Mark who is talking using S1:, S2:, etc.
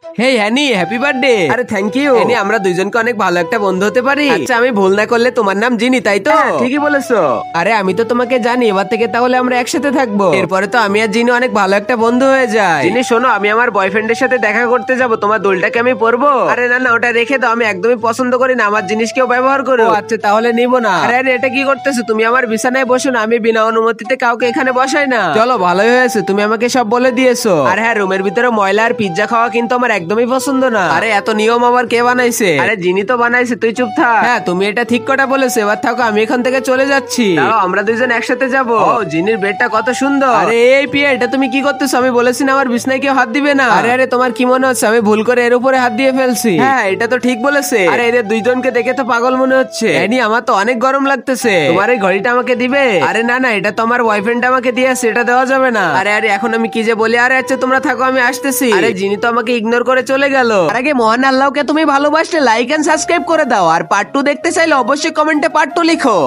S1: হেই হ্যানি, happy birthday. আরে thank you. হ্যানি, আমরা দুইজনকে অনেক ভালো একটা বন্ধু হতে পারি। আচ্ছা, আমি ভুল না করলে তোমার নাম জিনি, তাই তো?
S2: ঠিকই বলেছো।
S1: আরে আমি তো তোমাকে জানি, এবার থেকে তাহলে আমরা একসাথে থাকবো। এরপরে তো আমি আর জিনি অনেক ভালো একটা বন্ধু হয়ে যায়।
S2: জিনি শোনো, আমি আমার বয়ফ্রেন্ডের সাথে দেখা করতে যাব, তোমার দোলটাকে আমি পরবো?
S1: আরে না না, ওটা রেখে দাও, আমি একদমই পছন্দ করি না আমার জিনিস কেউ ব্যবহার করো। আচ্ছা তাহলে নিবো না।
S2: আরে আরে, এটা কি করতেছো তুমি? আমার বিছানায় বসো না, আমি বিনা অনুমতিতে কাউকে এখানে বসাই না।
S1: চলো, ভালোই হয়েছে, তুমি আমাকে সব বলে দিয়েছো।
S2: আর হ্যাঁ, রুমের ভিতরে ময়লা আর পিজ্জা খাওয়া কিন্তু আমার একদমই পছন্দ না।
S1: আরে এত নিয়ম আবার কে বানাইছে?
S2: আরে জিনি তো বানাইছে, তুই চুপ থাক।
S1: হ্যাঁ, তুমি এটা ঠিক কথা বলেছো। এবার থাকো, আমি এখান থেকে চলে যাচ্ছি।
S2: দাঁড়াও, আমরা দুইজন একসাথে যাবো। ও, জিনির বেডটা কত সুন্দর।
S1: আরে এই পিয়া, এটা তুমি কি করতেছো? আমি বলেছি না আমার বিছনায় কেউ হাত দিবে না। আরে আরে, তোমার কি মনে হচ্ছে আমি ভুল করে এর উপরে হাত দিয়ে ফেলছি?
S2: হ্যাঁ, এটা তো ঠিক বলেছে।
S1: আরে এদের দুইজনকে দেখে তো পাগল মনে হচ্ছে। এনি, আমার তো অনেক গরম লাগতেছে।
S2: তোমার এই ঘড়িটা আমাকে দিবে?
S1: আরে না না, এটা তো আমার বয়ফ্রেন্ড আমাকে দিয়েছে, এটা দেওয়া যাবে না।
S2: আরে আরে, এখন আমি কি যে বলি। আরে আচ্ছা, তোমরা থাকো, আমি আসতেছি।
S1: আরে জিনি তো আমাকে ইগনোর করে চলে গেল।
S2: আর আগে মহান আল্লাহকে তুমি ভালোবাসলে লাইক এন্ড সাবস্ক্রাইব করে দাও। আর পার্ট 2 দেখতে চাইলে অবশ্যই কমেন্টে পার্ট 2 লিখো।